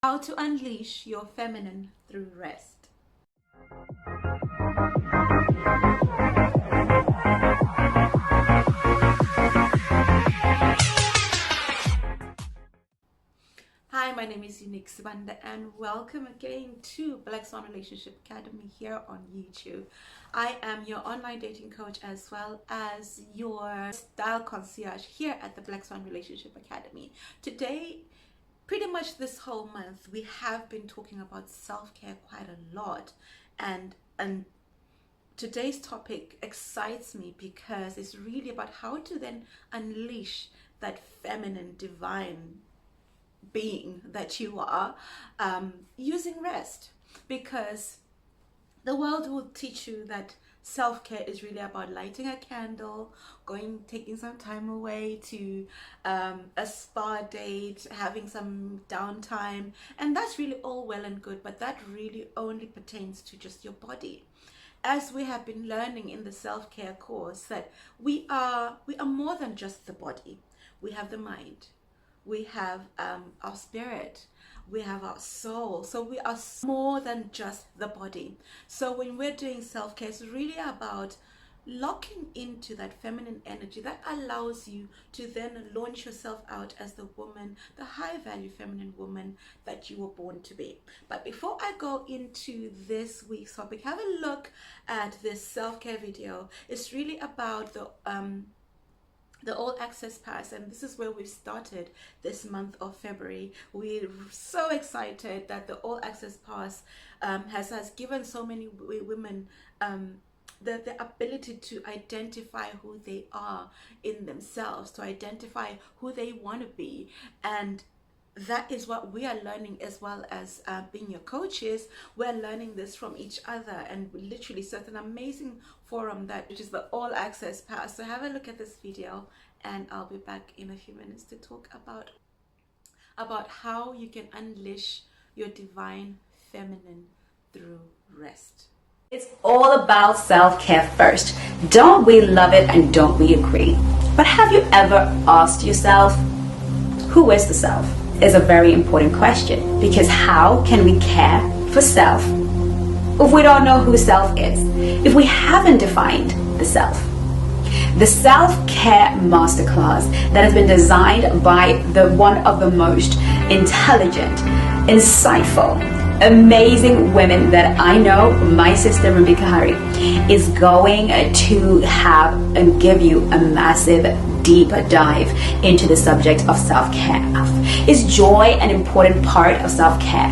How to unleash your feminine through rest. Hi, my name is Unique Sibanda and welcome again to Black Swan Relationship Academy here on YouTube. I am your online dating coach as well as your style concierge here at the Black Swan Relationship Academy. Today, pretty much this whole month, we have been talking about self-care quite a lot, and today's topic excites me because it's really about how to then unleash that feminine divine being that you are, using rest, because the world will teach you that self-care is really about lighting a candle, taking some time away to a spa date, having some downtime, and that's really all well and good, but that really only pertains to just your body. As we have been learning in the self-care course, that we are more than just the body. We have the mind, we have our spirit, we have our soul. So we are more than just the body. So when we're doing self-care, it's really about locking into that feminine energy that allows you to then launch yourself out as the woman, the high value feminine woman that you were born to be. But before I go into this week's topic, have a look at this self-care video. It's really about the all access pass, and this is where we've started this month of February. We're so excited that the all access pass has given so many women the ability to identify who they are in themselves, to identify who they want to be. And that is what we are learning, as well as being your coaches. We're learning this from each other, and we literally set an amazing forum which is the all access pass. So have a look at this video, and I'll be back in a few minutes to talk about how you can unleash your divine feminine through rest. It's all about self-care first. Don't we love it and don't we agree? But have you ever asked yourself, who is the self? Is a very important question, because how can we care for self if we don't know who self is, if we haven't defined the self? The self-care masterclass that has been designed by one of the most intelligent, insightful, amazing women that I know, my sister Rebecca Hari, is going to have and give you a massive deep dive into the subject of self-care. Is joy an important part of self-care?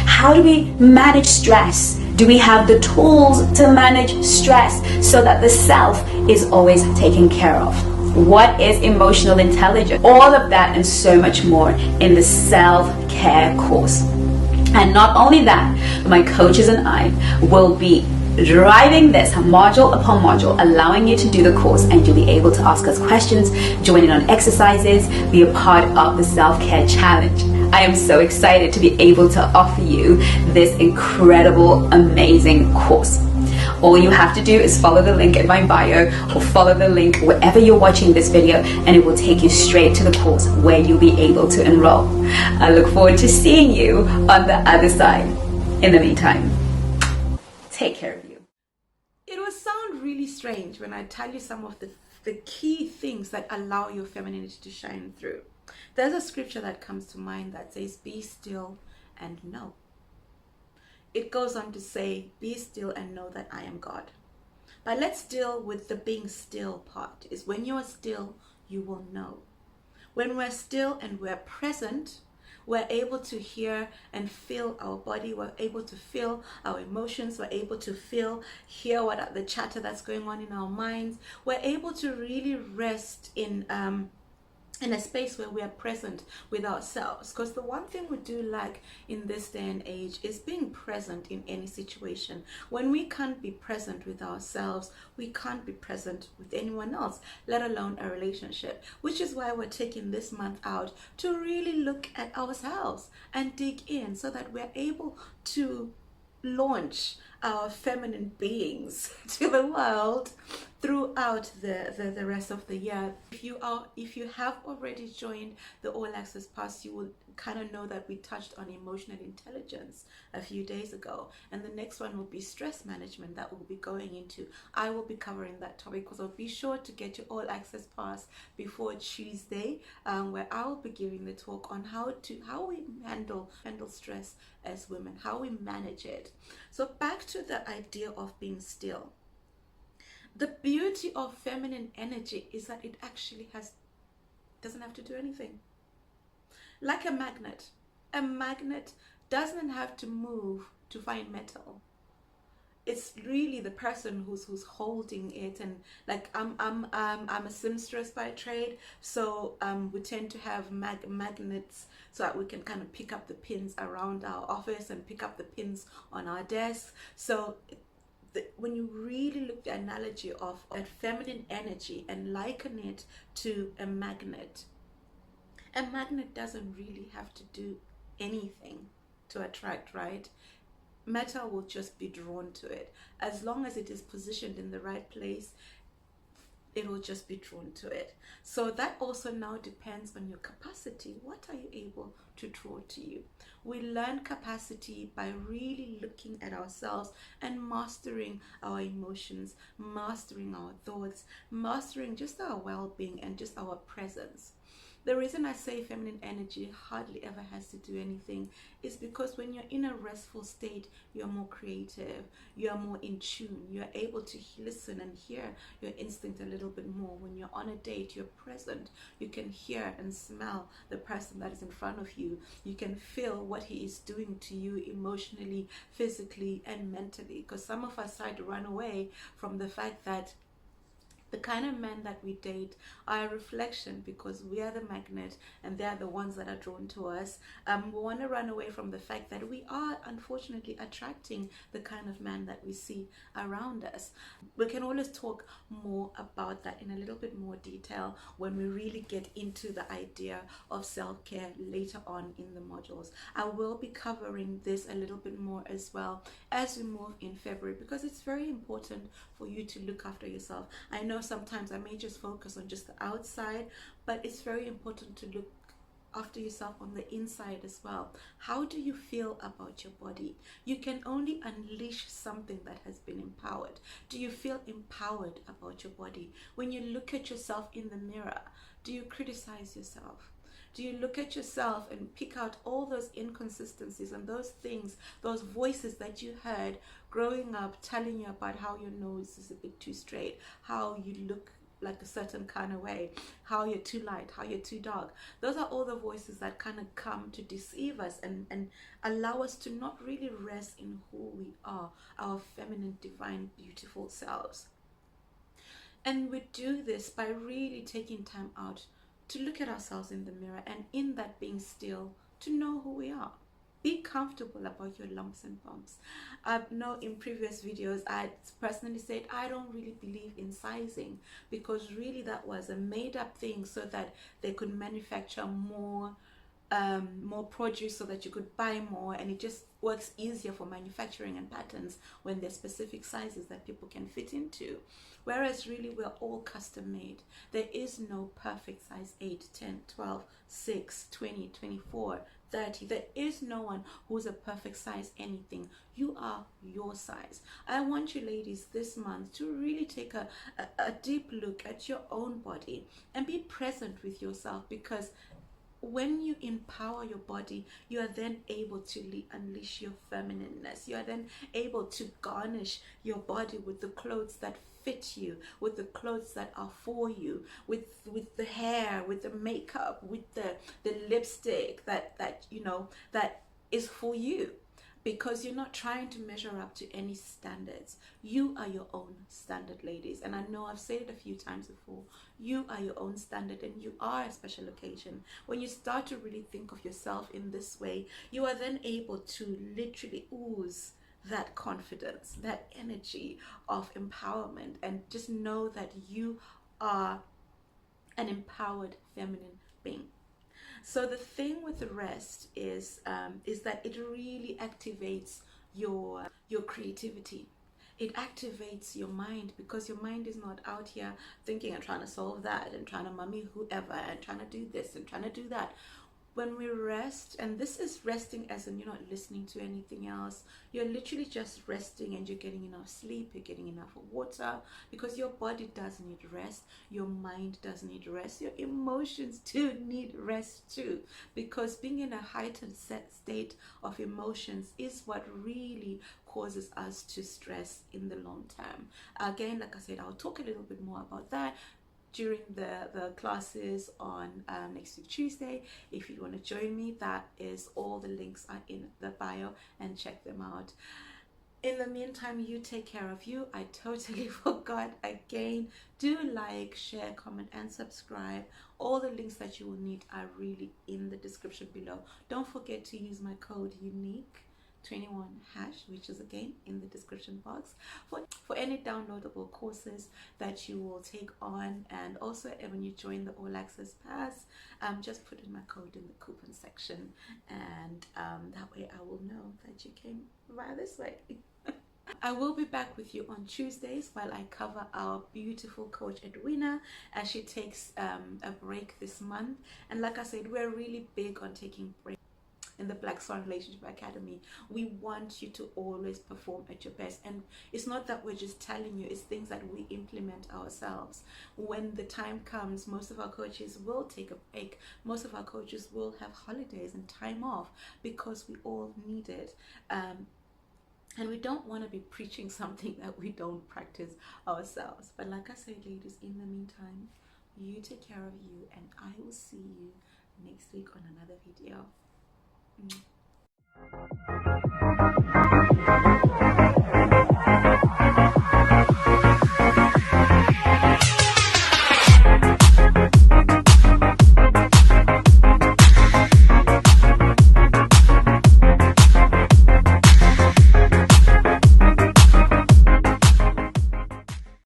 How do we manage stress? Do we have the tools to manage stress so that the self is always taken care of? What is emotional intelligence? All of that and so much more in the self-care course. And not only that, my coaches and I will be driving this module upon module, allowing you to do the course, and you'll be able to ask us questions, join in on exercises, be a part of the self-care challenge. I am so excited to be able to offer you this incredible, amazing course. All you have to do is follow the link in my bio, or follow the link wherever you're watching this video, and it will take you straight to the course where you'll be able to enroll. I look forward to seeing you on the other side. In the meantime, take care of you. It will sound really strange when I tell you some of the key things that allow your femininity to shine through. There's a scripture that comes to mind that says, "Be still and know." It goes on to say, "Be still and know that I am God." But let's deal with the being still part. Is when you are still, you will know. When we're still and we're present, we're able to hear and feel our body. We're able to feel our emotions. We're able to hear what the chatter that's going on in our minds. We're able to really rest in a space where we are present with ourselves. Because the one thing we do lack in this day and age is being present in any situation. When we can't be present with ourselves, we can't be present with anyone else, let alone a relationship. Which is why we're taking this month out to really look at ourselves and dig in, so that we're able to launch our feminine beings to the world throughout the rest of the year. If you have already joined the All Access Pass, you will kind of know that we touched on emotional intelligence a few days ago, and the next one will be stress management that we'll be going into. I will be covering that topic, so be sure to get your All Access Pass before Tuesday, where I will be giving the talk on how we handle stress as women, how we manage it. So back to the idea of being still. The beauty of feminine energy is that it actually doesn't have to do anything. Like a magnet doesn't have to move to find metal. It's really the person who's holding it. And like I'm a seamstress by trade, so we tend to have magnets so that we can kind of pick up the pins around our office and pick up the pins on our desk. So when you really look at the analogy of that feminine energy and liken it to a magnet doesn't really have to do anything to attract, right? Metal will just be drawn to it. As long as it is positioned in the right place, it will just be drawn to it. So that also now depends on your capacity. What are you able to draw to you? We learn capacity by really looking at ourselves and mastering our emotions, mastering our thoughts, mastering just our well-being and just our presence. The reason I say feminine energy hardly ever has to do anything is because when you're in a restful state, you're more creative, you're more in tune, you're able to listen and hear your instinct a little bit more. When you're on a date, you're present, you can hear and smell the person that is in front of you, you can feel what he is doing to you emotionally, physically, and mentally. Because some of us try to run away from the fact that the kind of men that we date are a reflection, because we are the magnet and they're the ones that are drawn to us. We want to run away from the fact that we are unfortunately attracting the kind of man that we see around us. We can always talk more about that in a little bit more detail when we really get into the idea of self-care later on in the modules. I will be covering this a little bit more as well as we move in February, because it's very important for you to look after yourself. I know sometimes I may just focus on just the outside, but it's very important to look after yourself on the inside as well. How do you feel about your body? You can only unleash something that has been empowered. Do you feel empowered about your body? When you look at yourself in the mirror, do you criticize yourself? Do you look at yourself and pick out all those inconsistencies and those things, those voices that you heard growing up telling you about how your nose is a bit too straight, how you look like a certain kind of way, how you're too light, how you're too dark? Those are all the voices that kind of come to deceive us and allow us to not really rest in who we are, our feminine, divine, beautiful selves. And we do this by really taking time out to look at ourselves in the mirror, and in that being still, to know who we are. Be comfortable about your lumps and bumps. I know in previous videos I personally said I don't really believe in sizing, because really that was a made-up thing so that they could manufacture more produce so that you could buy more, and it just works easier for manufacturing and patterns when there's specific sizes that people can fit into. Whereas really we're all custom made. There is no perfect size 8, 10, 12, 6, 20, 24, 30. There is no one who's a perfect size anything. You are your size. I want you ladies this month to really take a deep look at your own body and be present with yourself, because when you empower your body, you are then able to unleash your feminineness. You are then able to garnish your body with the clothes that fit you, with the clothes that are for you, with the hair, with the makeup, with the lipstick that you know that is for you. Because you're not trying to measure up to any standards. You are your own standard, ladies. And I know I've said it a few times before. You are your own standard, and you are a special occasion. When you start to really think of yourself in this way, you are then able to literally ooze that confidence, that energy of empowerment, and just know that you are an empowered feminine being. So the thing with the rest is that it really activates your creativity. It activates your mind, because your mind is not out here thinking and trying to solve that and trying to mummy whoever and trying to do this and trying to do that. When we rest, and this is resting as in you're not listening to anything else, you're literally just resting, and you're getting enough sleep, you're getting enough water, because your body does need rest, your mind does need rest, your emotions do need rest too, because being in a heightened state of emotions is what really causes us to stress in the long term. Again, like I said, I'll talk a little bit more about that during the classes on next week Tuesday. If you want to join me, that is, all the links are in the bio, and check them out. In the meantime, you take care of you. I totally forgot again. Do like, share, comment, and subscribe. All the links that you will need are really in the description below. Don't forget to use my code unique21#, which is again in the description box, for any downloadable courses that you will take on. And also, when you join the All Access Pass, just put in my code in the coupon section, and that way I will know that you came via this way. I will be back with you on Tuesdays while I cover our beautiful coach Edwina as she takes a break this month. And like I said, we're really big on taking breaks in the Black Swan Relationship Academy. We want you to always perform at your best, and it's not that we're just telling you, it's things that we implement ourselves. When the time comes, most of our coaches will take a break, most of our coaches will have holidays and time off, because we all need it. And we don't want to be preaching something that we don't practice ourselves. But like I said, ladies, in the meantime, you take care of you, and I will see you next week on another video.